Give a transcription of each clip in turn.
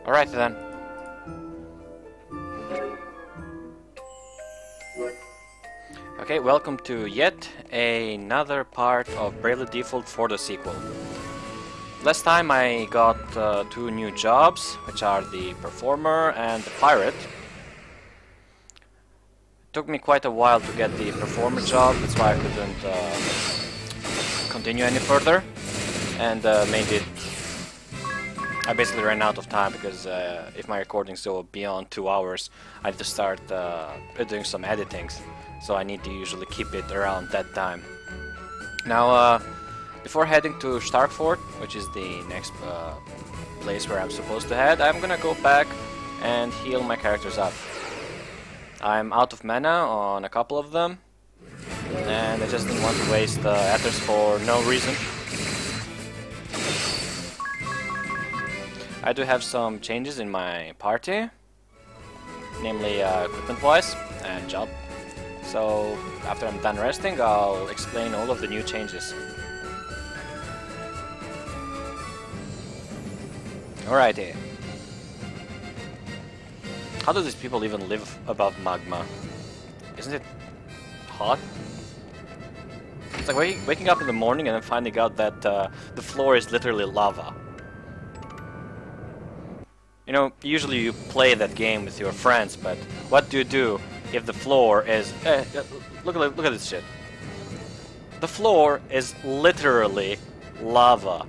Alright then. Okay, welcome to yet another part of Bravely Default for the sequel. Last time I got two new jobs, which are the Performer and the Pirate. It took me quite a while to get the Performer job, that's why I couldn't continue any further, and I basically ran out of time because if my recordings go beyond 2 hours, I have to start doing some editings, so I need to usually keep it around that time. Now, before heading to Starkfort, which is the next place where I'm supposed to head, I'm gonna go back and heal my characters up. I'm out of mana on a couple of them, and I just didn't want to waste ethers for no reason. I do have some changes in my party, namely equipment-wise and job. So after I'm done resting, I'll explain all of the new changes. Alrighty. How do these people even live above magma? Isn't it hot? It's like waking up in the morning and then finding out that the floor is literally lava. You know, usually you play that game with your friends, but what do you do if the floor is... look at this shit. The floor is literally lava.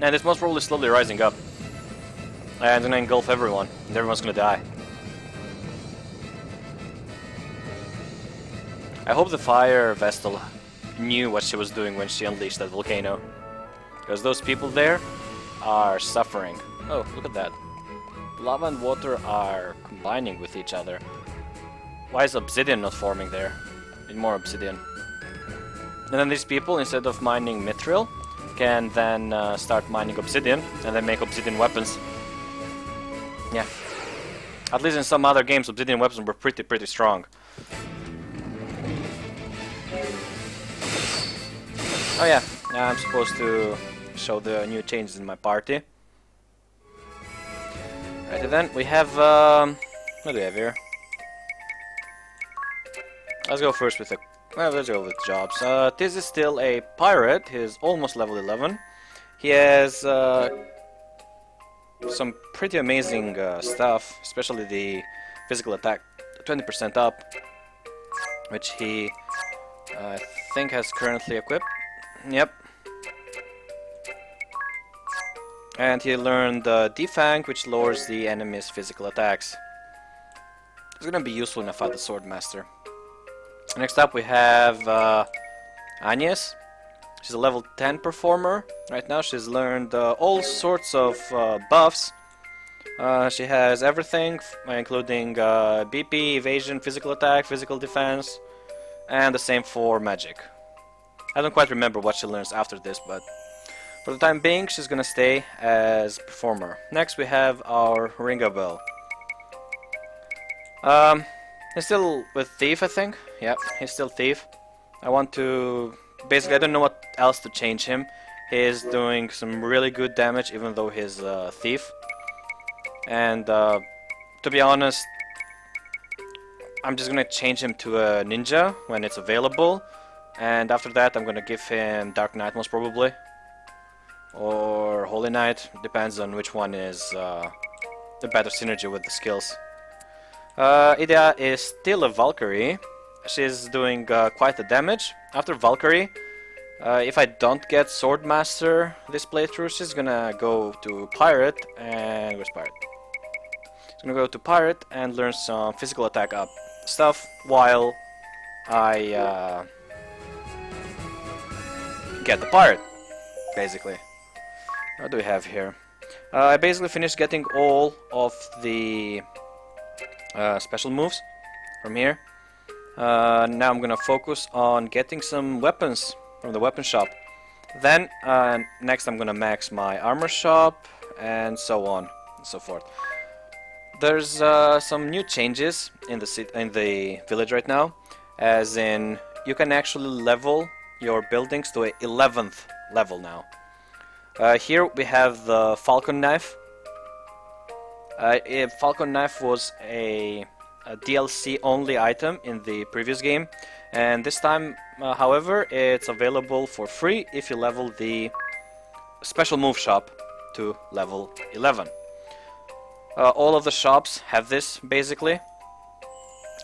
And it's most probably slowly rising up. And gonna engulf everyone, and everyone's gonna die. I hope the fire Vestal knew what she was doing when she unleashed that volcano. Because those people there are suffering. Oh, look at that. Lava and water are combining with each other. Why is obsidian not forming there? Need more obsidian. And then these people, instead of mining mithril, can then start mining obsidian and then make obsidian weapons. Yeah. At least in some other games, obsidian weapons were pretty strong. Oh yeah, I'm supposed to show the new changes in my party. Right then, we have what do we have here? Let's go first with the let's go with jobs. This is still a pirate. He's almost level 11. He has some pretty amazing stuff, especially the physical attack 20% up, which he I think has currently equipped. Yep. And he learned Defang, which lowers the enemy's physical attacks. It's gonna be useful in a fight with Swordmaster. Next up we have Agnes. She's a level 10 performer. Right now she's learned all sorts of buffs. She has everything, including BP, evasion, physical attack, physical defense, and the same for magic. I don't quite remember what she learns after this, but for the time being, she's gonna stay as performer. Next, we have our Ringabel. He's still with Thief, I think. Yep, he's still Thief. I want to... Basically, I don't know what else to change him. He's doing some really good damage, even though he's Thief. And to be honest, I'm just gonna change him to a Ninja when it's available. And after that, I'm gonna give him Dark Knight most probably. Or Holy Knight, depends on which one is the better synergy with the skills. Idea is still a Valkyrie. She's doing quite a damage. After Valkyrie, if I don't get Swordmaster this playthrough, she's gonna go to Pirate and... where's Pirate? She's gonna go to Pirate and learn some physical attack up stuff while I get the Pirate, basically. What do we have here? I basically finished getting all of the special moves from here. Now I'm gonna focus on getting some weapons from the weapon shop. Then next I'm gonna max my armor shop and so on and so forth. There's some new changes in the village right now, as in you can actually level your buildings to a 11th level now. Here we have the Falcon Knife. Falcon Knife was a DLC only item in the previous game, and this time, however, it's available for free if you level the special move shop to level 11. All of the shops have this basically,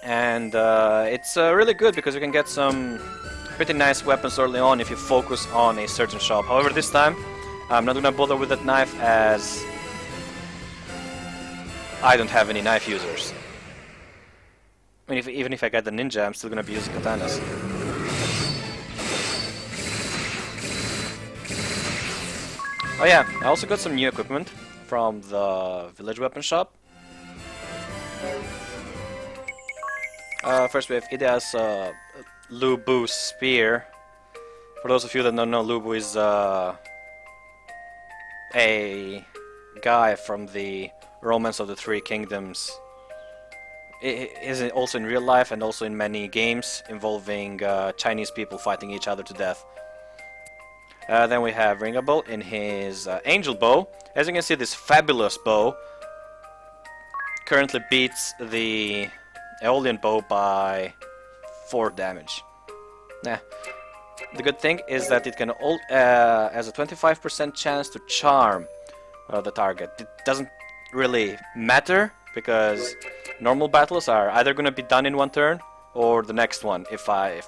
and it's really good because you can get some pretty nice weapons early on if you focus on a certain shop. However, this time I'm not gonna bother with that knife as I don't have any knife users. I mean, even if I get the ninja, I'm still gonna be using katanas. Oh yeah, I also got some new equipment from the village weapon shop. First we have Idea's Lu Bu spear. For those of you that don't know, Lu Bu is a guy from the Romance of the Three Kingdoms. It is also in real life and also in many games involving Chinese people fighting each other to death. Then we have Ringable in his Angel Bow. As you can see, this fabulous bow currently beats the Aeolian Bow by 4 damage. Nah. The good thing is that it can has a 25% chance to charm the target. It doesn't really matter because normal battles are either going to be done in 1 turn or the next one if I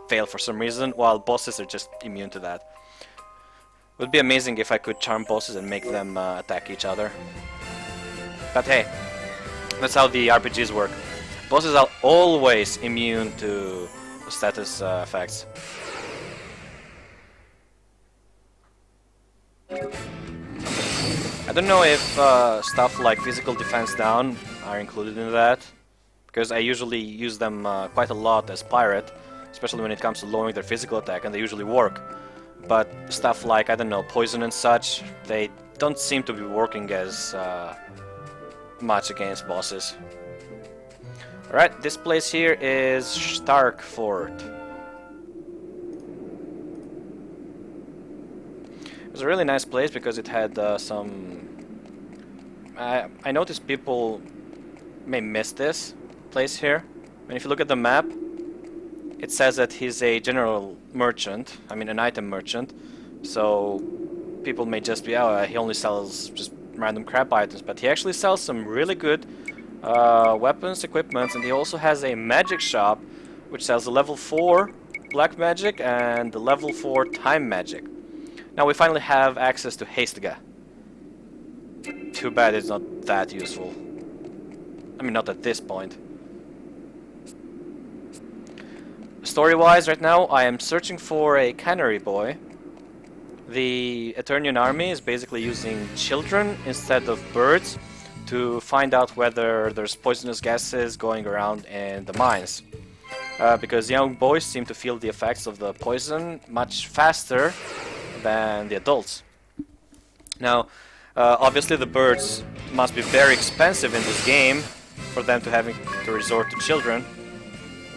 fail for some reason, while bosses are just immune to that. It would be amazing if I could charm bosses and make them attack each other. But hey, that's how the RPGs work. Bosses are always immune to status effects. I don't know if stuff like physical defense down are included in that, because I usually use them quite a lot as pirate, especially when it comes to lowering their physical attack, and they usually work. But stuff like, I don't know, poison and such, they don't seem to be working as much against bosses. Alright, this place here is Stark Fort. It was a really nice place because it had some... I noticed people may miss this place here. And if you look at the map, it says that he's a general merchant, I mean an item merchant. So people may just be, oh, he only sells just random crap items, but he actually sells some really good weapons, equipment, and he also has a magic shop which sells a level 4 black magic and the level 4 time magic. Now we finally have access to Hastega. Too bad it's not that useful. I mean, not at this point. Story-wise, right now I am searching for a cannery boy. The Eternian army is basically using children instead of birds to find out whether there's poisonous gases going around in the mines. Because young boys seem to feel the effects of the poison much faster than the adults. Now, obviously the birds must be very expensive in this game for them to having to resort to children,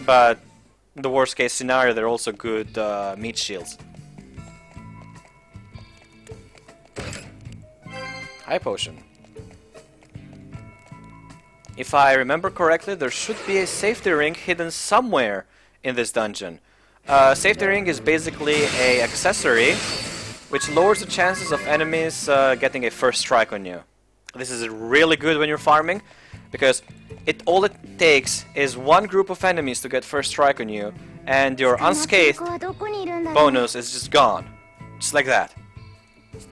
but in the worst case scenario they're also good meat shields. High potion. If I remember correctly, there should be a safety ring hidden somewhere in this dungeon. Safety ring is basically an accessory which lowers the chances of enemies getting a first strike on you. This is really good when you're farming, because all it takes is one group of enemies to get first strike on you, and your unscathed bonus is just gone. Just like that. It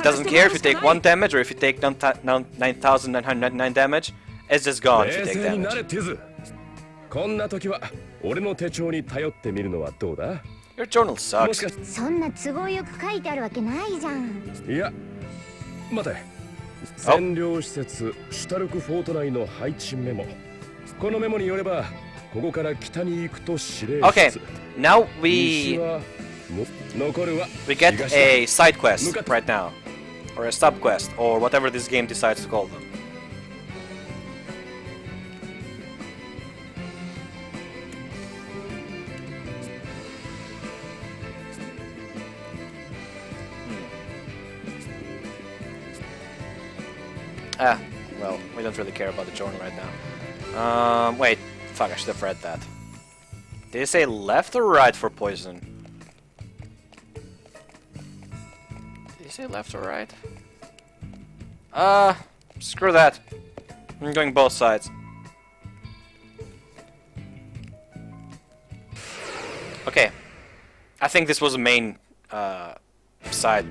doesn't care if you take 1 damage or if you take 9,999 damage, it's just gone if you take damage. Your journal sucks. Okay. Okay, now we get a side quest right now, or a sub quest, or whatever this game decides to call them. Ah, well, we don't really care about the Jordan right now. Wait, fuck, I should have read that. Did it say left or right for poison? Did it say left or right? Screw that. I'm going both sides. Okay. I think this was the main side.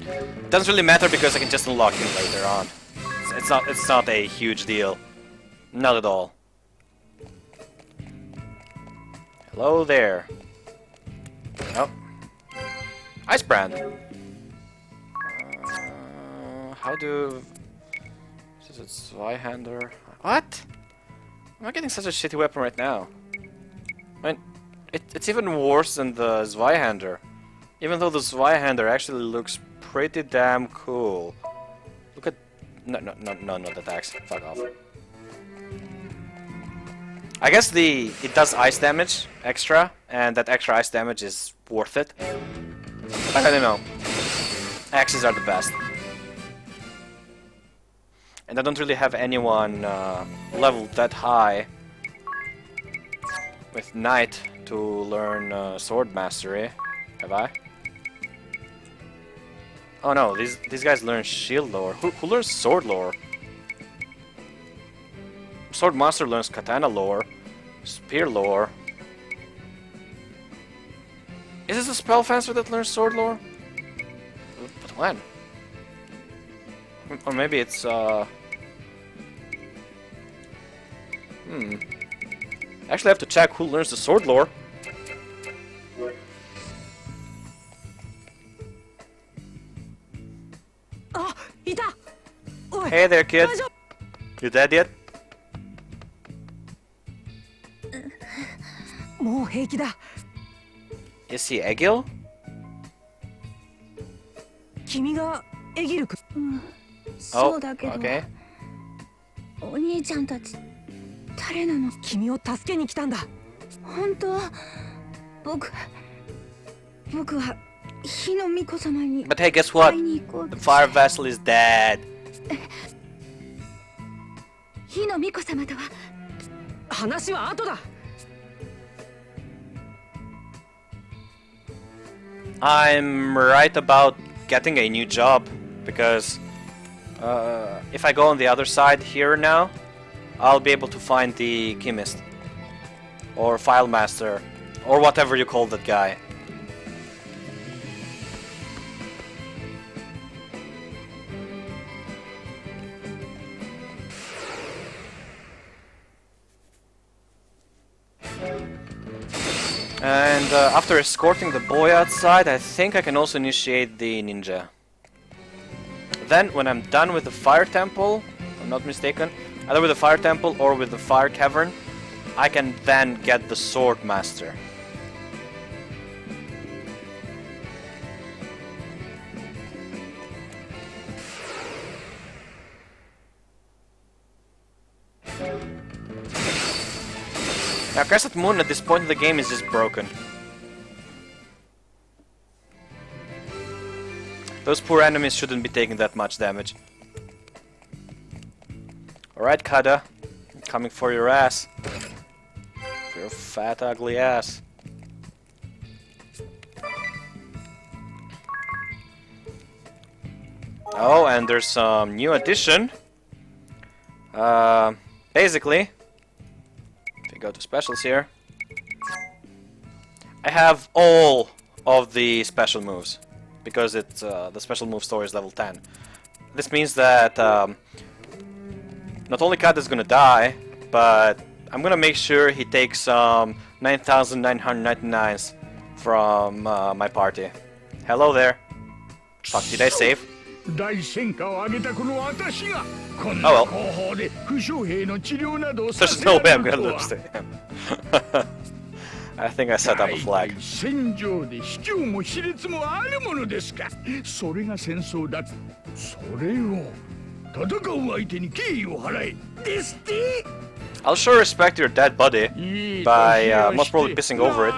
Doesn't really matter because I can just unlock him later on. It's not a huge deal. Not at all. Hello there. Oh. Ice Brand. How do... Is it Zweihander? What? Am I getting such a shitty weapon right now? I mean, it's even worse than the Zweihander. Even though the Zweihander actually looks pretty damn cool. Look at... No, not attacks. Fuck off. I guess it does ice damage extra, and that extra ice damage is worth it. But I don't know. Axes are the best. And I don't really have anyone leveled that high with Knight to learn Sword Mastery, have I? Oh no, these guys learn Shield Lore. Who learns Sword Lore? Sword Master learns Katana Lore, Spear Lore. Is this a Spellfencer that learns Sword Lore? But when? Or maybe it's Actually, I have to check who learns the Sword Lore. Hey there, kid. You dead yet? Is he Egil? Oh, okay. お兄ちゃんたち誰なの？君を助けに来たんだ。本当？僕は火の巫女様に。 But hey, guess what? The Fire Vessel is dead. 火の巫女様とは話は後だ。 I'm right about getting a new job because if I go on the other side here now, I'll be able to find the chemist or file master or whatever you call that guy. And after escorting the boy outside, I think I can also initiate the ninja. Then, when I'm done with the fire temple, if I'm not mistaken, either with the fire temple or with the fire cavern, I can then get the sword master. Now, Crescent Moon at this point in the game is just broken. Those poor enemies shouldn't be taking that much damage. Alright, Kada. I'm coming for your ass. For your fat, ugly ass. Oh, and there's some new addition. Basically, if you go to specials here, I have all of the special moves. Because it's the special move store is level 10. This means that not only Kat is gonna die, but I'm gonna make sure he takes 9,999s from my party. Hello there. Fuck, did I save? Oh well. There's no way I'm gonna lose to him. I think I set up a flag. I'll sure respect your dead body by most probably pissing over it.